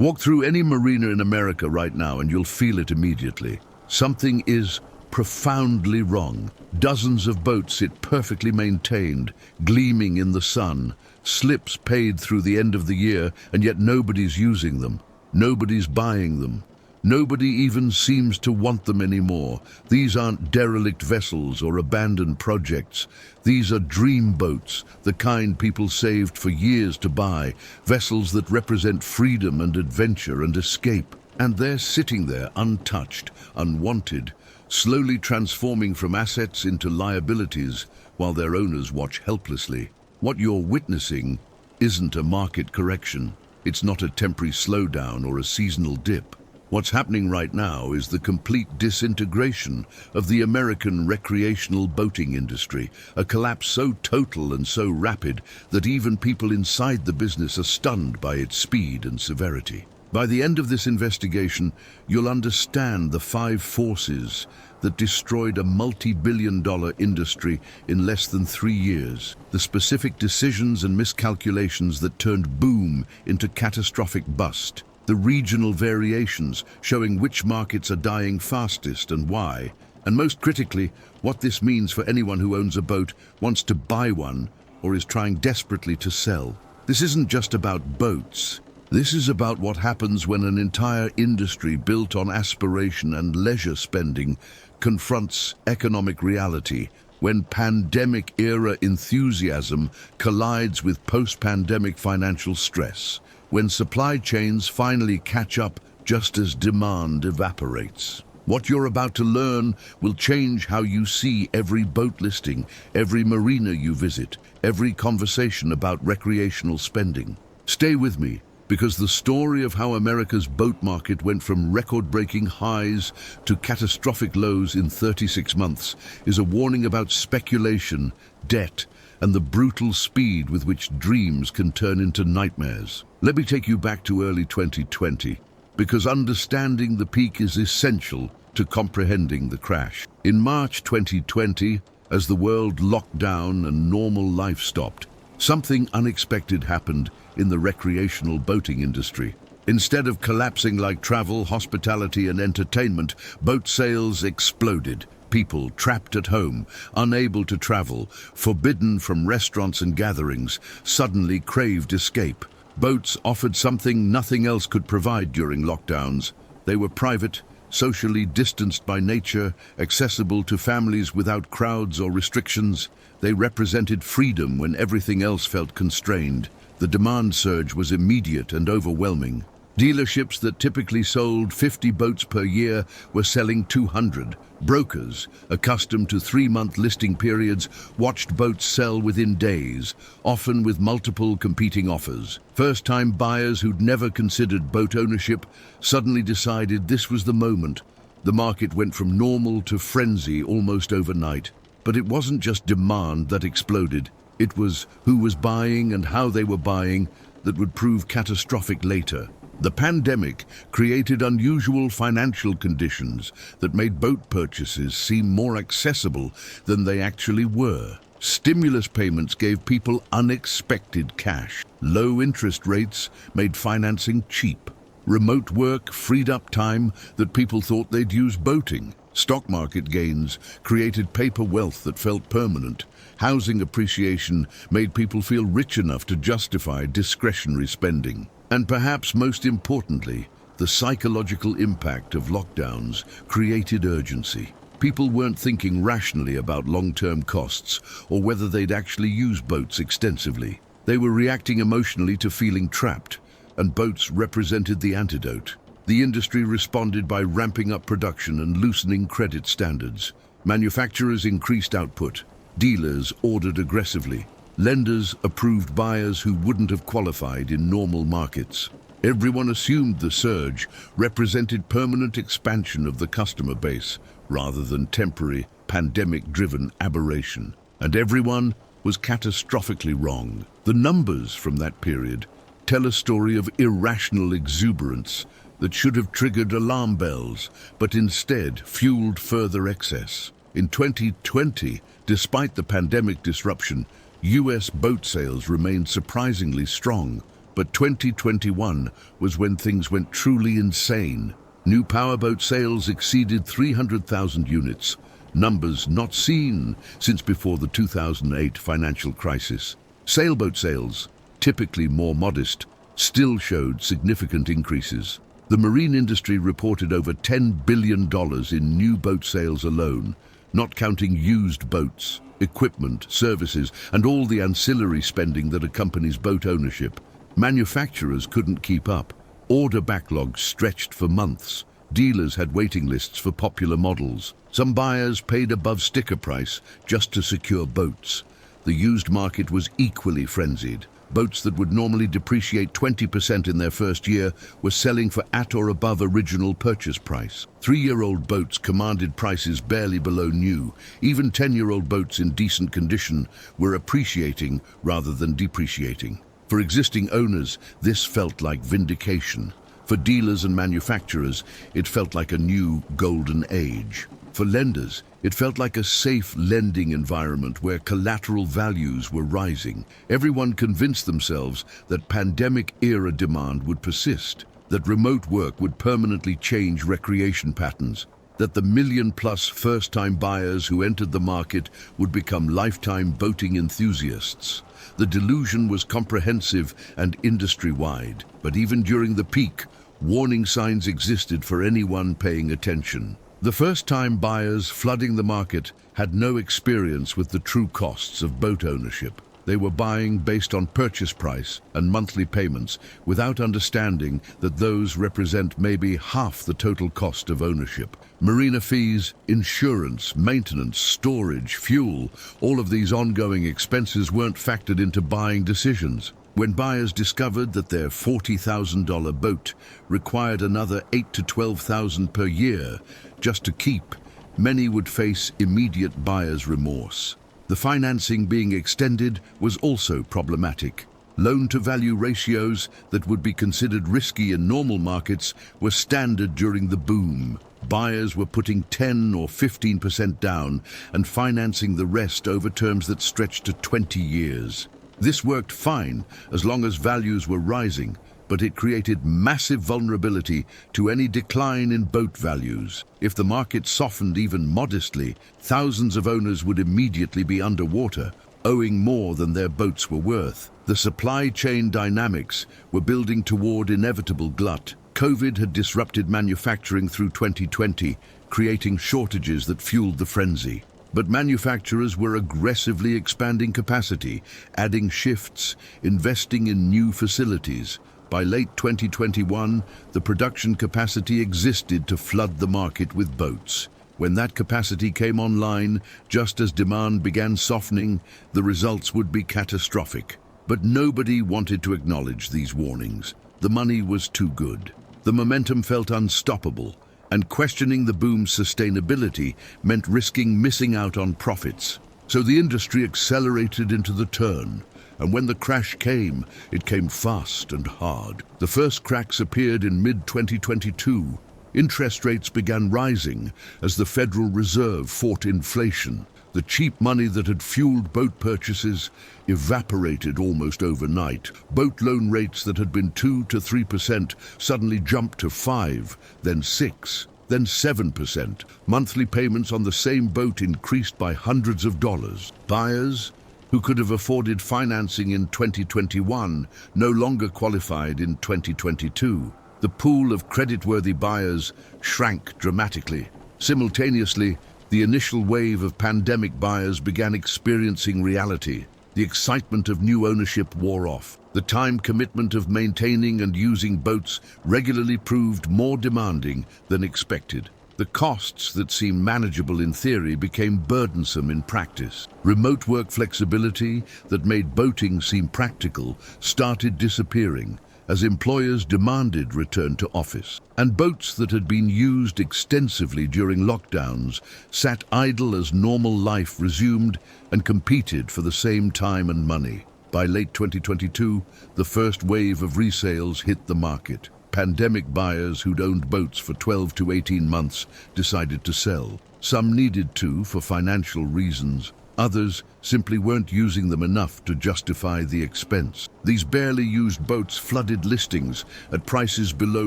Walk through any marina in America right now and you'll feel it immediately. Something is profoundly wrong. Dozens of boats sit perfectly maintained, gleaming in the sun, slips paid through the end of the year, and yet nobody's using them. Nobody's buying them. Nobody even seems to want them anymore. These aren't derelict vessels or abandoned projects. These are dream boats, the kind people saved for years to buy, vessels that represent freedom and adventure and escape. And they're sitting there untouched, unwanted, slowly transforming from assets into liabilities while their owners watch helplessly. What you're witnessing isn't a market correction. It's not a temporary slowdown or a seasonal dip. What's happening right now is the complete disintegration of the American recreational boating industry, a collapse so total and so rapid that even people inside the business are stunned by its speed and severity. By the end of this investigation, you'll understand the 5 forces that destroyed a multi-billion-dollar industry in less than 3 years, the specific decisions and miscalculations that turned boom into catastrophic bust, the regional variations showing which markets are dying fastest and why, and most critically, what this means for anyone who owns a boat, wants to buy one, or is trying desperately to sell. This isn't just about boats. This is about what happens when an entire industry built on aspiration and leisure spending confronts economic reality, when pandemic-era enthusiasm collides with post-pandemic financial stress, when supply chains finally catch up just as demand evaporates. What you're about to learn will change how you see every boat listing, every marina you visit, every conversation about recreational spending. Stay with me, because the story of how America's boat market went from record-breaking highs to catastrophic lows in 36 months is a warning about speculation, debt, and the brutal speed with which dreams can turn into nightmares. Let me take you back to early 2020, because understanding the peak is essential to comprehending the crash. In March 2020, as the world locked down and normal life stopped, something unexpected happened in the recreational boating industry. Instead of collapsing like travel, hospitality, and entertainment, boat sales exploded. People trapped at home, unable to travel, forbidden from restaurants and gatherings, suddenly craved escape. Boats offered something nothing else could provide during lockdowns. They were private, socially distanced by nature, accessible to families without crowds or restrictions. They represented freedom when everything else felt constrained. The demand surge was immediate and overwhelming. Dealerships that typically sold 50 boats per year were selling 200. Brokers, accustomed to 3-month listing periods, watched boats sell within days, often with multiple competing offers. First-time buyers who'd never considered boat ownership suddenly decided this was the moment. The market went from normal to frenzy almost overnight. But it wasn't just demand that exploded. It was who was buying and how they were buying that would prove catastrophic later. The pandemic created unusual financial conditions that made boat purchases seem more accessible than they actually were. Stimulus payments gave people unexpected cash. Low interest rates made financing cheap. Remote work freed up time that people thought they'd use boating. Stock market gains created paper wealth that felt permanent. Housing appreciation made people feel rich enough to justify discretionary spending. And perhaps most importantly, the psychological impact of lockdowns created urgency. People weren't thinking rationally about long-term costs or whether they'd actually use boats extensively. They were reacting emotionally to feeling trapped, and boats represented the antidote. The industry responded by ramping up production and loosening credit standards. Manufacturers increased output. Dealers ordered aggressively. Lenders approved buyers who wouldn't have qualified in normal markets. Everyone assumed the surge represented permanent expansion of the customer base rather than temporary, pandemic-driven aberration. And everyone was catastrophically wrong. The numbers from that period tell a story of irrational exuberance that should have triggered alarm bells, but instead fueled further excess. In 2020, despite the pandemic disruption, U.S. boat sales remained surprisingly strong, But 2021 was when things went truly insane. New powerboat sales exceeded 300,000 units, numbers not seen since before the 2008 financial crisis. Sailboat sales, typically more modest, still showed significant increases. The marine industry reported over $10 billion in new boat sales alone, not counting used boats, equipment, services, and all the ancillary spending that accompanies boat ownership. Manufacturers couldn't keep up. Order backlogs stretched for months. Dealers had waiting lists for popular models. Some buyers paid above sticker price just to secure boats. The used market was equally frenzied. Boats that would normally depreciate 20% in their first year were selling for at or above original purchase price. 3-year-old boats commanded prices barely below new. Even 10-year-old boats in decent condition were appreciating rather than depreciating. For existing owners, this felt like vindication. For dealers and manufacturers, it felt like a new golden age. For lenders, it felt like a safe lending environment where collateral values were rising. Everyone convinced themselves that pandemic-era demand would persist, that remote work would permanently change recreation patterns, that the million-plus first-time buyers who entered the market would become lifetime boating enthusiasts. The delusion was comprehensive and industry-wide, but even during the peak, warning signs existed for anyone paying attention. The first-time buyers flooding the market had no experience with the true costs of boat ownership. They were buying based on purchase price and monthly payments without understanding that those represent maybe half the total cost of ownership. Marina fees, insurance, maintenance, storage, fuel, all of these ongoing expenses weren't factored into buying decisions. When buyers discovered that their $40,000 boat required another $8,000 to $12,000 per year just to keep, many would face immediate buyer's remorse. The financing being extended was also problematic. Loan-to-value ratios that would be considered risky in normal markets were standard during the boom. Buyers were putting 10 or 15% down and financing the rest over terms that stretched to 20 years. This worked fine as long as values were rising, but it created massive vulnerability to any decline in boat values. If the market softened even modestly, thousands of owners would immediately be underwater, owing more than their boats were worth. The supply chain dynamics were building toward inevitable glut. COVID had disrupted manufacturing through 2020, creating shortages that fueled the frenzy. But manufacturers were aggressively expanding capacity, adding shifts, investing in new facilities. By late 2021, the production capacity existed to flood the market with boats. When that capacity came online, just as demand began softening, the results would be catastrophic. But nobody wanted to acknowledge these warnings. The money was too good. The momentum felt unstoppable, and questioning the boom's sustainability meant risking missing out on profits. So the industry accelerated into the turn, and when the crash came, it came fast and hard. The first cracks appeared in mid-2022. Interest rates began rising as the Federal Reserve fought inflation. The cheap money that had fueled boat purchases evaporated almost overnight. Boat loan rates that had been 2 to 3% suddenly jumped to 5, then 6, then 7%. Monthly payments on the same boat increased by hundreds of dollars. Buyers who could have afforded financing in 2021 no longer qualified in 2022. The pool of creditworthy buyers shrank dramatically. Simultaneously, the initial wave of pandemic buyers began experiencing reality. The excitement of new ownership wore off. The time commitment of maintaining and using boats regularly proved more demanding than expected. The costs that seemed manageable in theory became burdensome in practice. Remote work flexibility that made boating seem practical started disappearing as employers demanded return to office. And boats that had been used extensively during lockdowns sat idle as normal life resumed and competed for the same time and money. By late 2022, the first wave of resales hit the market. Pandemic buyers who'd owned boats for 12 to 18 months decided to sell. Some needed to for financial reasons. Others simply weren't using them enough to justify the expense. These barely used boats flooded listings at prices below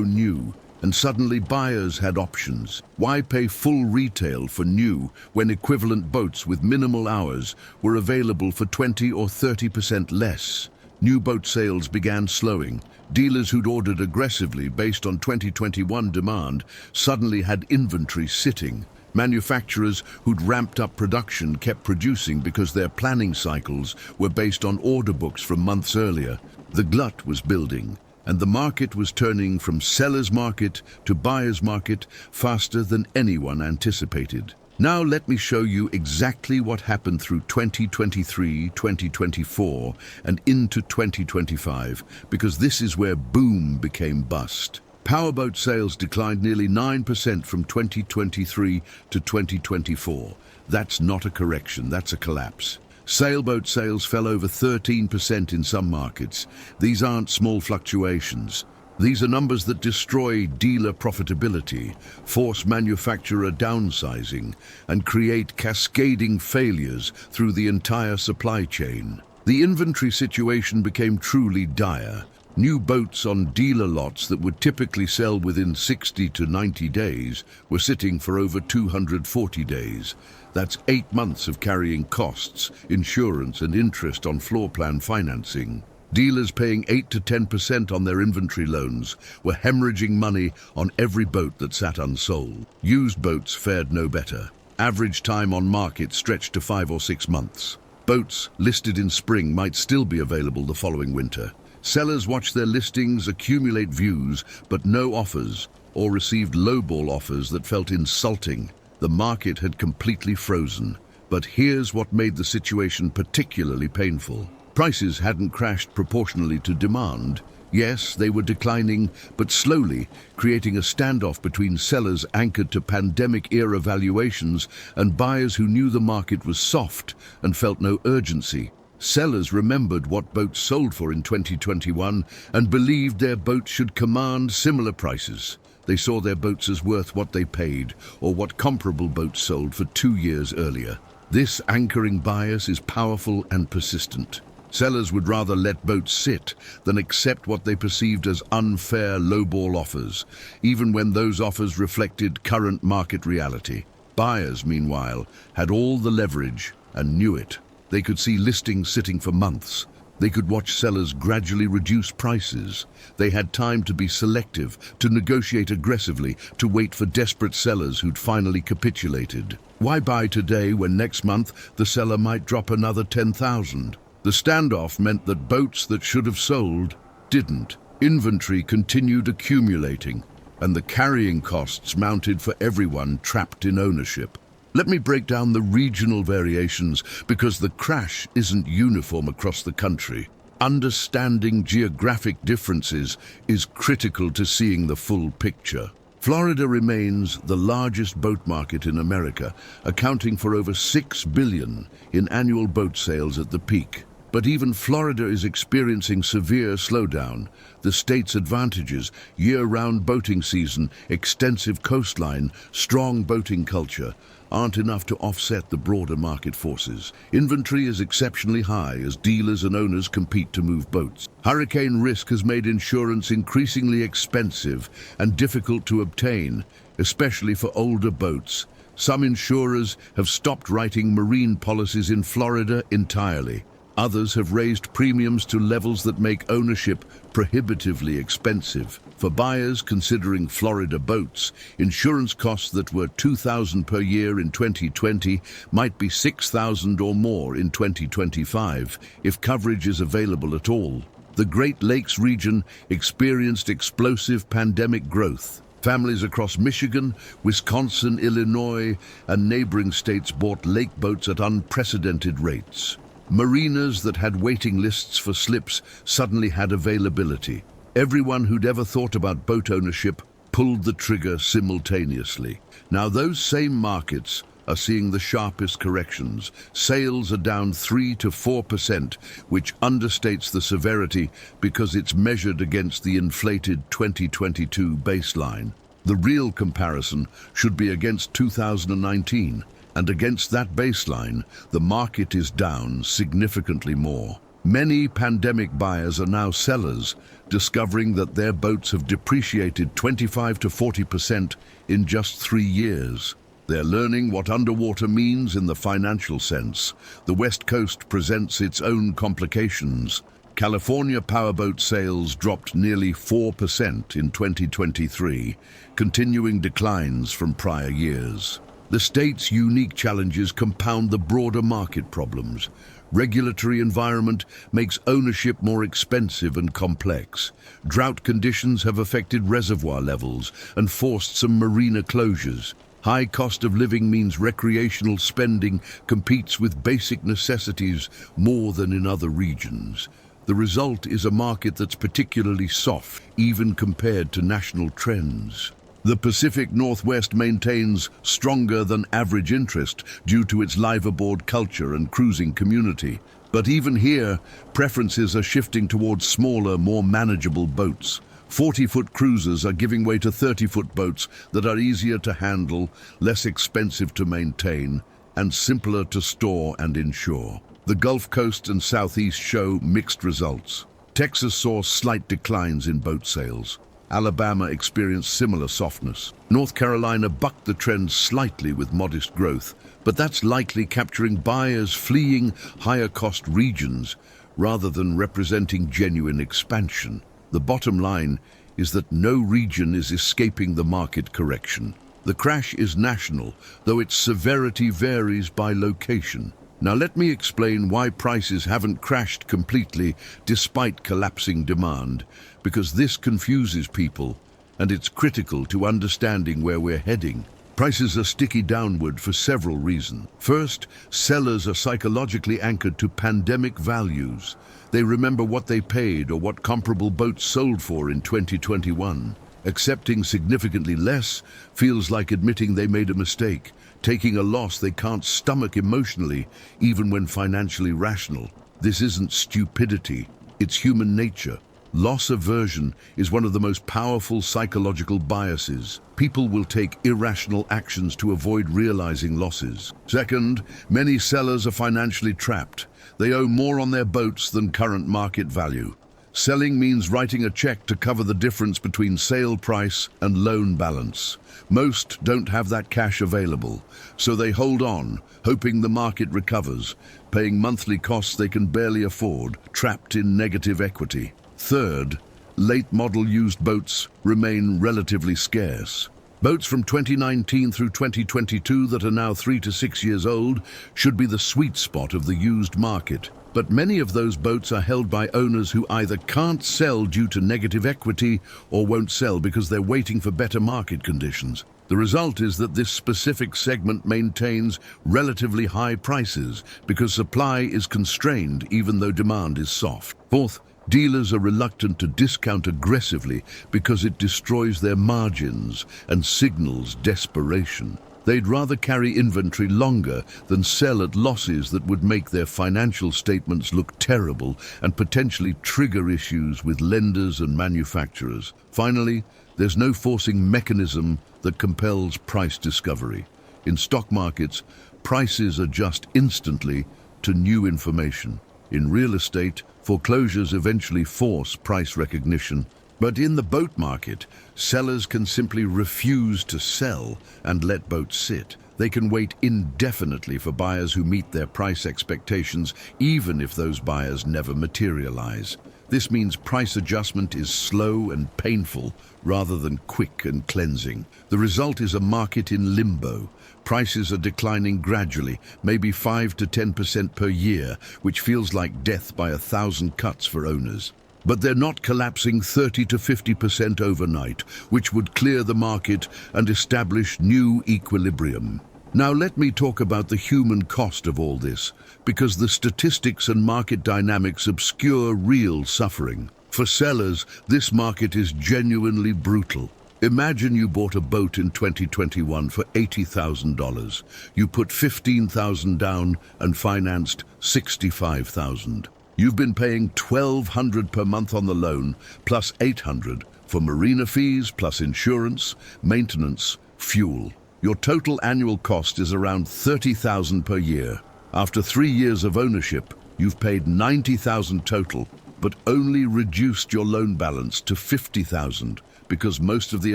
new, and suddenly buyers had options. Why pay full retail for new when equivalent boats with minimal hours were available for 20 or 30% less? New boat sales began slowing. Dealers who'd ordered aggressively based on 2021 demand suddenly had inventory sitting. Manufacturers who'd ramped up production kept producing because their planning cycles were based on order books from months earlier. The glut was building, and the market was turning from seller's market to buyer's market faster than anyone anticipated. Now let me show you exactly what happened through 2023, 2024, and into 2025, because this is where boom became bust. Powerboat sales declined nearly 9% from 2023 to 2024. That's not a correction, that's a collapse. Sailboat sales fell over 13% in some markets. These aren't small fluctuations. These are numbers that destroy dealer profitability, force manufacturer downsizing, and create cascading failures through the entire supply chain. The inventory situation became truly dire. New boats on dealer lots that would typically sell within 60 to 90 days were sitting for over 240 days. That's 8 months of carrying costs, insurance, and interest on floor plan financing. Dealers paying 8 to 10% on their inventory loans were hemorrhaging money on every boat that sat unsold. Used boats fared no better. Average time on market stretched to 5 or 6 months. Boats listed in spring might still be available the following winter. Sellers watched their listings accumulate views, but no offers, or received lowball offers that felt insulting. The market had completely frozen. But here's what made the situation particularly painful. Prices hadn't crashed proportionally to demand. Yes, they were declining, but slowly, creating a standoff between sellers anchored to pandemic-era valuations and buyers who knew the market was soft and felt no urgency. Sellers remembered what boats sold for in 2021 and believed their boats should command similar prices. They saw their boats as worth what they paid, or what comparable boats sold for 2 years earlier. This anchoring bias is powerful and persistent. Sellers would rather let boats sit than accept what they perceived as unfair lowball offers, even when those offers reflected current market reality. Buyers, meanwhile, had all the leverage and knew it. They could see listings sitting for months. They could watch sellers gradually reduce prices. They had time to be selective, to negotiate aggressively, to wait for desperate sellers who'd finally capitulated. Why buy today when next month the seller might drop another 10,000? The standoff meant that boats that should have sold didn't. Inventory continued accumulating, and the carrying costs mounted for everyone trapped in ownership. Let me break down the regional variations, because the crash isn't uniform across the country. Understanding geographic differences is critical to seeing the full picture. Florida remains the largest boat market in America, accounting for over $6 billion in annual boat sales at the peak. But even Florida is experiencing severe slowdown. The state's advantages, year-round boating season, extensive coastline, strong boating culture, aren't enough to offset the broader market forces. Inventory is exceptionally high as dealers and owners compete to move boats. Hurricane risk has made insurance increasingly expensive and difficult to obtain, especially for older boats. Some insurers have stopped writing marine policies in Florida entirely. Others have raised premiums to levels that make ownership prohibitively expensive. For buyers considering Florida boats, insurance costs that were $2,000 per year in 2020 might be $6,000 or more in 2025 if coverage is available at all. The Great Lakes region experienced explosive pandemic growth. Families across Michigan, Wisconsin, Illinois, and neighboring states bought lake boats at unprecedented rates. Marinas that had waiting lists for slips suddenly had availability. Everyone who'd ever thought about boat ownership pulled the trigger simultaneously. Now those same markets are seeing the sharpest corrections. Sales are down 3 to 4%, which understates the severity because it's measured against the inflated 2022 baseline. The real comparison should be against 2019. And against that baseline, the market is down significantly more. Many pandemic buyers are now sellers, discovering that their boats have depreciated 25 to 40% in just 3 years. They're learning what underwater means in the financial sense. The West Coast presents its own complications. California powerboat sales dropped nearly 4% in 2023, continuing declines from prior years. The state's unique challenges compound the broader market problems. Regulatory environment makes ownership more expensive and complex. Drought conditions have affected reservoir levels and forced some marina closures. High cost of living means recreational spending competes with basic necessities more than in other regions. The result is a market that's particularly soft, even compared to national trends. The Pacific Northwest maintains stronger than average interest due to its liveaboard culture and cruising community. But even here, preferences are shifting towards smaller, more manageable boats. 40-foot cruisers are giving way to 30-foot boats that are easier to handle, less expensive to maintain, and simpler to store and insure. The Gulf Coast and Southeast show mixed results. Texas saw slight declines in boat sales. Alabama experienced similar softness. North Carolina bucked the trend slightly with modest growth, but that's likely capturing buyers fleeing higher-cost regions rather than representing genuine expansion. The bottom line is that no region is escaping the market correction. The crash is national, though its severity varies by location. Now let me explain why prices haven't crashed completely despite collapsing demand, because this confuses people, and it's critical to understanding where we're heading. Prices are sticky downward for several reasons. First, sellers are psychologically anchored to pandemic values. They remember what they paid or what comparable boats sold for in 2021. Accepting significantly less feels like admitting they made a mistake, taking a loss they can't stomach emotionally, even when financially rational. This isn't stupidity, it's human nature. Loss aversion is one of the most powerful psychological biases. People will take irrational actions to avoid realizing losses. Second, many sellers are financially trapped. They owe more on their boats than current market value. Selling means writing a check to cover the difference between sale price and loan balance. Most don't have that cash available, so they hold on, hoping the market recovers, paying monthly costs they can barely afford, trapped in negative equity. Third, late model used boats remain relatively scarce. Boats from 2019 through 2022 that are now 3 to 6 years old should be the sweet spot of the used market. But many of those boats are held by owners who either can't sell due to negative equity or won't sell because they're waiting for better market conditions. The result is that this specific segment maintains relatively high prices because supply is constrained even though demand is soft. Fourth, dealers are reluctant to discount aggressively because it destroys their margins and signals desperation. They'd rather carry inventory longer than sell at losses that would make their financial statements look terrible and potentially trigger issues with lenders and manufacturers. Finally, there's no forcing mechanism that compels price discovery. In stock markets, prices adjust instantly to new information. In real estate, foreclosures eventually force price recognition. But in the boat market, sellers can simply refuse to sell and let boats sit. They can wait indefinitely for buyers who meet their price expectations, even if those buyers never materialize. This means price adjustment is slow and painful rather than quick and cleansing. The result is a market in limbo. Prices are declining gradually, maybe 5 to 10% per year, which feels like death by 1,000 cuts for owners. But they're not collapsing 30 to 50% overnight, which would clear the market and establish new equilibrium. Now let me talk about the human cost of all this, because the statistics and market dynamics obscure real suffering. For sellers, this market is genuinely brutal. Imagine you bought a boat in 2021 for $80,000. You put $15,000 down and financed $65,000. You've been paying $1,200 per month on the loan, plus $800 for marina fees, plus insurance, maintenance, fuel. Your total annual cost is around 30,000 per year. After 3 years of ownership, you've paid 90,000 total, but only reduced your loan balance to 50,000 because most of the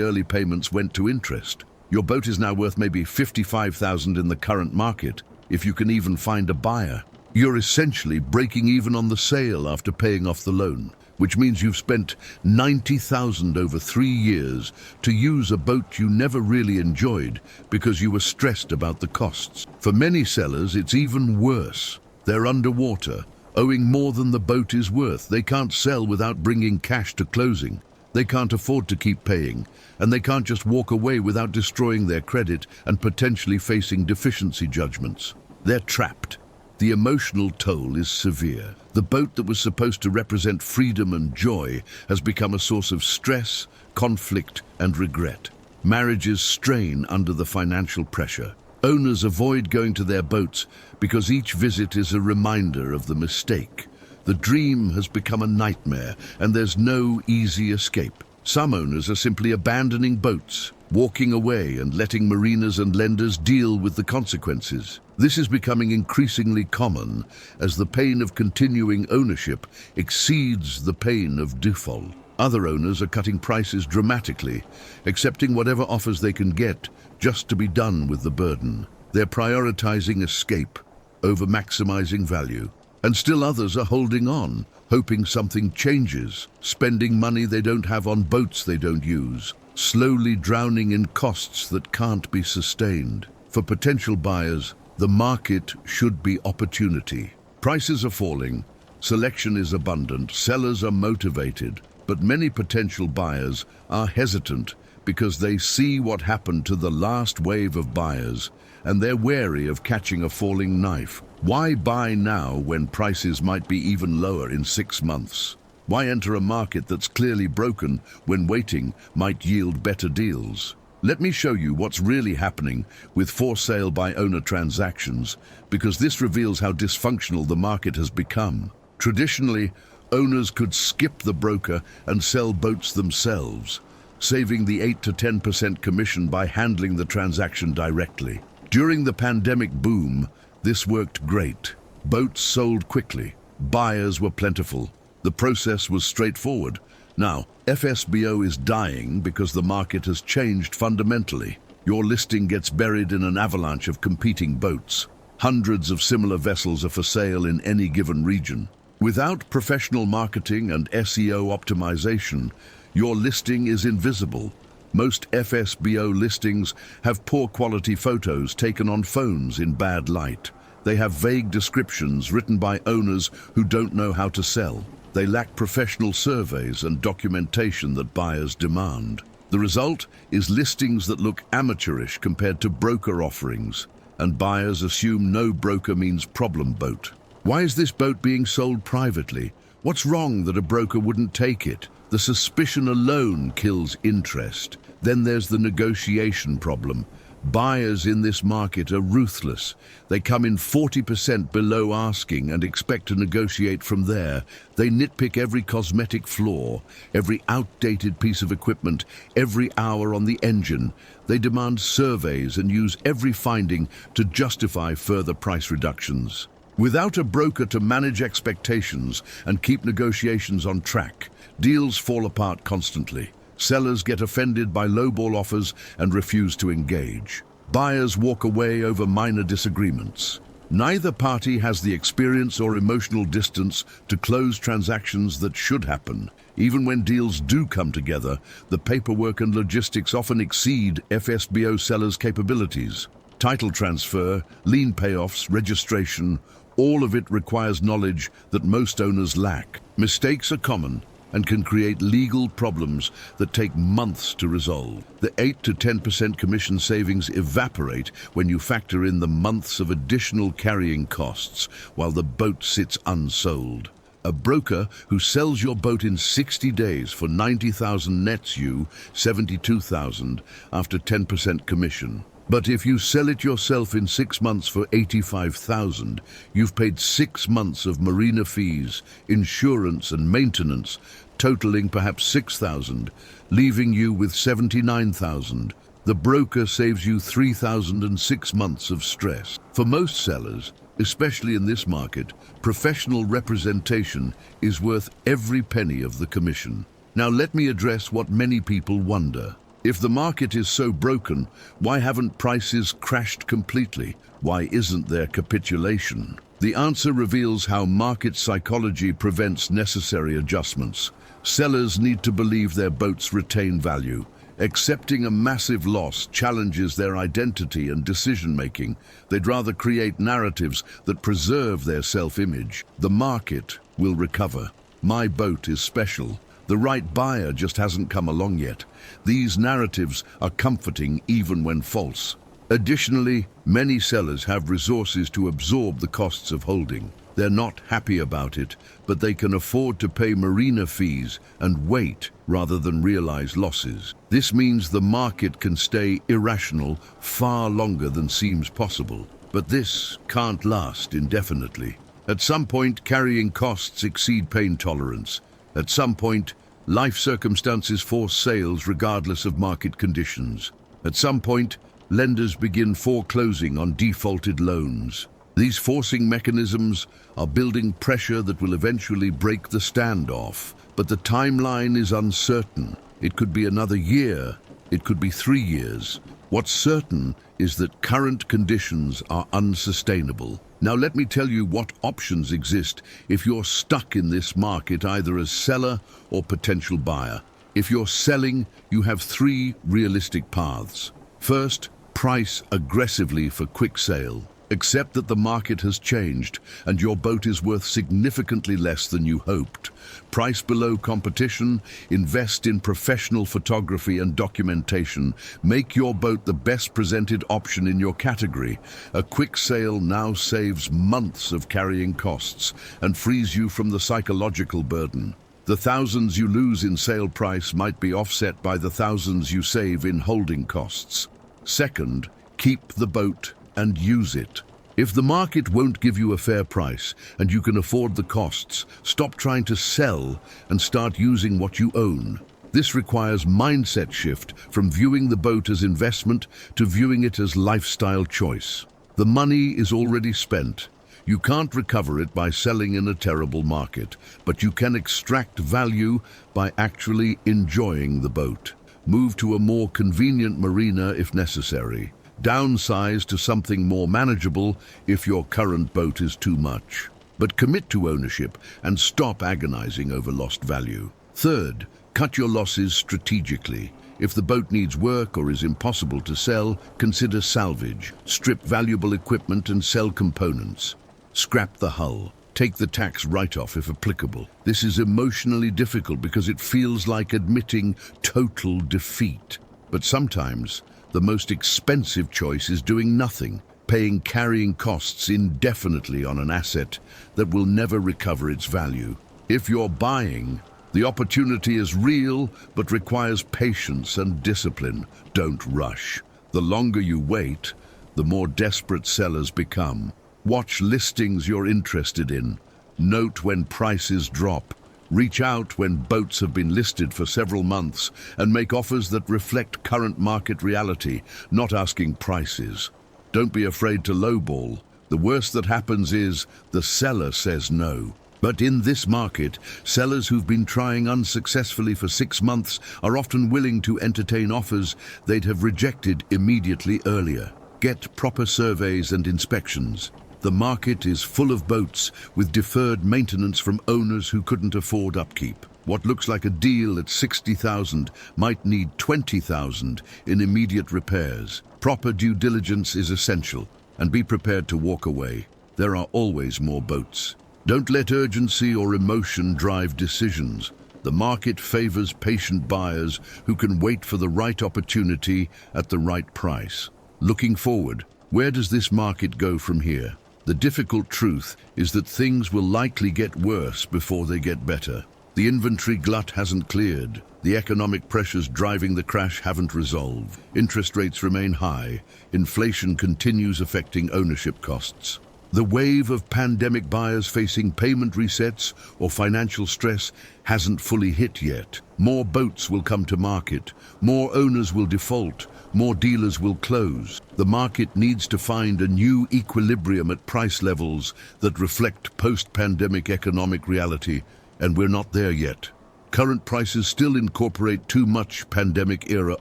early payments went to interest. Your boat is now worth maybe 55,000 in the current market, if you can even find a buyer. You're essentially breaking even on the sale after paying off the loan, which means you've spent 90,000 over 3 years to use a boat you never really enjoyed because you were stressed about the costs. For many sellers, it's even worse. They're underwater, owing more than the boat is worth. They can't sell without bringing cash to closing. They can't afford to keep paying, and they can't just walk away without destroying their credit and potentially facing deficiency judgments. They're trapped. The emotional toll is severe. The boat that was supposed to represent freedom and joy has become a source of stress, conflict, and regret. Marriages strain under the financial pressure. Owners avoid going to their boats because each visit is a reminder of the mistake. The dream has become a nightmare, and there's no easy escape. Some owners are simply abandoning boats, walking away and letting marinas and lenders deal with the consequences. This is becoming increasingly common as the pain of continuing ownership exceeds the pain of default. Other owners are cutting prices dramatically, accepting whatever offers they can get just to be done with the burden. They're prioritizing escape over maximizing value. And still others are holding on, hoping something changes, spending money they don't have on boats they don't use, slowly drowning in costs that can't be sustained. For potential buyers, the market should be opportunity. Prices are falling, selection is abundant, sellers are motivated, but many potential buyers are hesitant because they see what happened to the last wave of buyers, and they're wary of catching a falling knife. Why buy now when prices might be even lower in 6 months? Why enter a market that's clearly broken when waiting might yield better deals? Let me show you what's really happening with for sale by owner transactions, because this reveals how dysfunctional the market has become. Traditionally, owners could skip the broker and sell boats themselves, saving the 8 to 10% commission by handling the transaction directly. During the pandemic boom, this worked great. Boats sold quickly. Buyers were plentiful. The process was straightforward. Now, FSBO is dying because the market has changed fundamentally. Your listing gets buried in an avalanche of competing boats. Hundreds of similar vessels are for sale in any given region. Without professional marketing and SEO optimization, your listing is invisible. Most FSBO listings have poor quality photos taken on phones in bad light. They have vague descriptions written by owners who don't know how to sell. They lack professional surveys and documentation that buyers demand. The result is listings that look amateurish compared to broker offerings, and buyers assume no broker means problem boat. Why is this boat being sold privately? What's wrong that a broker wouldn't take it? The suspicion alone kills interest. Then there's the negotiation problem. Buyers in this market are ruthless. They come in 40% below asking and expect to negotiate from there. They nitpick every cosmetic flaw, every outdated piece of equipment, every hour on the engine. They demand surveys and use every finding to justify further price reductions. Without a broker to manage expectations and keep negotiations on track, deals fall apart constantly. Sellers get offended by lowball offers and refuse to engage. Buyers walk away over minor disagreements. Neither party has the experience or emotional distance to close transactions that should happen. Even when deals do come together, the paperwork and logistics often exceed FSBO sellers' capabilities. Title transfer, lien payoffs, registration, all of it requires knowledge that most owners lack. Mistakes are common and can create legal problems that take months to resolve. The 8 to 10% commission savings evaporate when you factor in the months of additional carrying costs while the boat sits unsold. A broker who sells your boat in 60 days for 90,000 nets you 72,000 after 10% commission. But if you sell it yourself in 6 months for 85,000, you've paid 6 months of marina fees, insurance and maintenance, totaling perhaps 6,000, leaving you with 79,000. The broker saves you 3,006 months of stress. For most sellers, especially in this market, professional representation is worth every penny of the commission. Now let me address what many people wonder. If the market is so broken, why haven't prices crashed completely? Why isn't there capitulation? The answer reveals how market psychology prevents necessary adjustments. Sellers need to believe their boats retain value. Accepting a massive loss challenges their identity and decision-making. They'd rather create narratives that preserve their self-image. The market will recover. My boat is special. The right buyer just hasn't come along yet. These narratives are comforting even when false. Additionally, many sellers have resources to absorb the costs of holding. They're not happy about it, but they can afford to pay marina fees and wait rather than realize losses. This means the market can stay irrational far longer than seems possible. But this can't last indefinitely. At some point, carrying costs exceed pain tolerance. At some point, life circumstances force sales regardless of market conditions. At some point, lenders begin foreclosing on defaulted loans. These forcing mechanisms are building pressure that will eventually break the standoff. But the timeline is uncertain. It could be another year. It could be 3 years. What's certain is that current conditions are unsustainable. Now let me tell you what options exist if you're stuck in this market either as seller or potential buyer. If you're selling, you have 3 realistic paths. First, price aggressively for quick sale. Accept that the market has changed and your boat is worth significantly less than you hoped. Price below competition, invest in professional photography and documentation. Make your boat the best presented option in your category. A quick sale now saves months of carrying costs and frees you from the psychological burden. The thousands you lose in sale price might be offset by the thousands you save in holding costs. Second, keep the boat and use it. If the market won't give you a fair price and you can afford the costs, stop trying to sell and start using what you own. This requires mindset shift from viewing the boat as investment to viewing it as lifestyle choice. The money is already spent. You can't recover it by selling in a terrible market, but you can extract value by actually enjoying the boat. Move to a more convenient marina if necessary. Downsize to something more manageable if your current boat is too much. But commit to ownership and stop agonizing over lost value. Third, cut your losses strategically. If the boat needs work or is impossible to sell, consider salvage. Strip valuable equipment and sell components. Scrap the hull. Take the tax write-off if applicable. This is emotionally difficult because it feels like admitting total defeat. But sometimes, the most expensive choice is doing nothing, paying carrying costs indefinitely on an asset that will never recover its value. If you're buying, the opportunity is real but requires patience and discipline. Don't rush. The longer you wait, the more desperate sellers become. Watch listings you're interested in. Note when prices drop. Reach out when boats have been listed for several months and make offers that reflect current market reality, not asking prices. Don't be afraid to lowball. The worst that happens is the seller says no. But in this market, sellers who've been trying unsuccessfully for 6 months are often willing to entertain offers they'd have rejected immediately earlier. Get proper surveys and inspections. The market is full of boats with deferred maintenance from owners who couldn't afford upkeep. What looks like a deal at $60,000 might need $20,000 in immediate repairs. Proper due diligence is essential, and be prepared to walk away. There are always more boats. Don't let urgency or emotion drive decisions. The market favors patient buyers who can wait for the right opportunity at the right price. Looking forward, where does this market go from here? The difficult truth is that things will likely get worse before they get better. The inventory glut hasn't cleared. The economic pressures driving the crash haven't resolved. Interest rates remain high. Inflation continues affecting ownership costs. The wave of pandemic buyers facing payment resets or financial stress hasn't fully hit yet. More boats will come to market. More owners will default. more dealers will close. The market needs to find a new equilibrium at price levels that reflect post-pandemic economic reality, and we're not there yet. Current prices still incorporate too much pandemic-era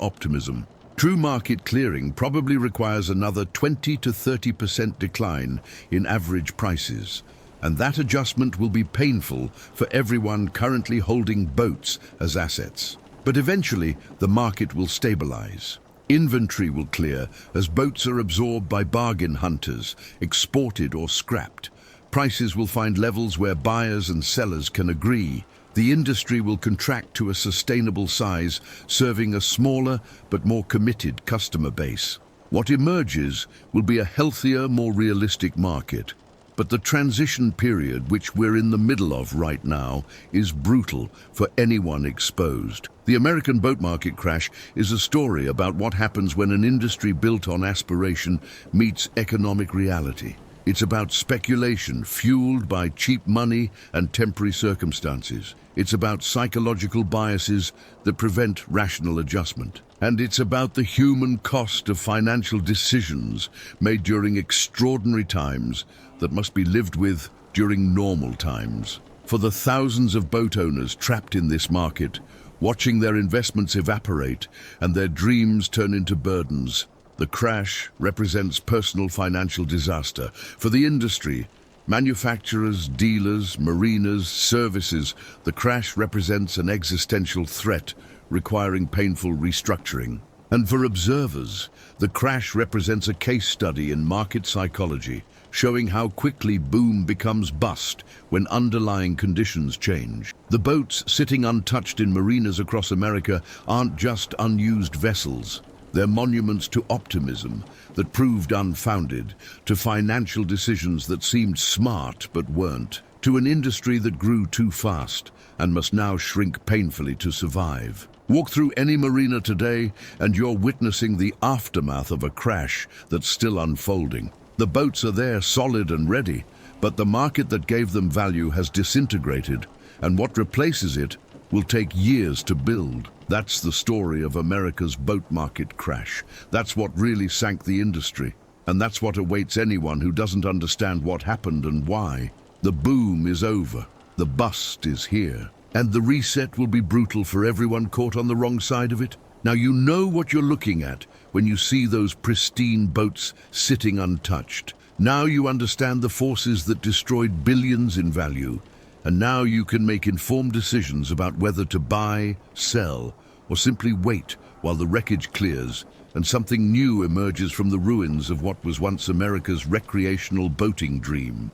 optimism. True market clearing probably requires another 20 to 30% decline in average prices, and that adjustment will be painful for everyone currently holding boats as assets. But eventually, the market will stabilize. Inventory will clear as boats are absorbed by bargain hunters, exported or scrapped. Prices will find levels where buyers and sellers can agree. The industry will contract to a sustainable size, serving a smaller but more committed customer base. What emerges will be a healthier, more realistic market. But the transition period, which we're in the middle of right now, is brutal for anyone exposed. The American boat market crash is a story about what happens when an industry built on aspiration meets economic reality. It's about speculation fueled by cheap money and temporary circumstances. It's about psychological biases that prevent rational adjustment. And it's about the human cost of financial decisions made during extraordinary times that must be lived with during normal times. For the thousands of boat owners trapped in this market, watching their investments evaporate and their dreams turn into burdens, the crash represents personal financial disaster. For the industry, manufacturers, dealers, marinas, services, the crash represents an existential threat requiring painful restructuring. And for observers, the crash represents a case study in market psychology, showing how quickly boom becomes bust when underlying conditions change. The boats sitting untouched in marinas across America aren't just unused vessels. They're monuments to optimism that proved unfounded, to financial decisions that seemed smart but weren't, to an industry that grew too fast and must now shrink painfully to survive. Walk through any marina today and you're witnessing the aftermath of a crash that's still unfolding. The boats are there, solid and ready, but the market that gave them value has disintegrated, and what replaces it will take years to build. That's the story of America's boat market crash. That's what really sank the industry, and that's what awaits anyone who doesn't understand what happened and why. The boom is over, the bust is here, and the reset will be brutal for everyone caught on the wrong side of it. Now you know what you're looking at when you see those pristine boats sitting untouched. Now you understand the forces that destroyed billions in value, and now you can make informed decisions about whether to buy, sell, or simply wait while the wreckage clears and something new emerges from the ruins of what was once America's recreational boating dream.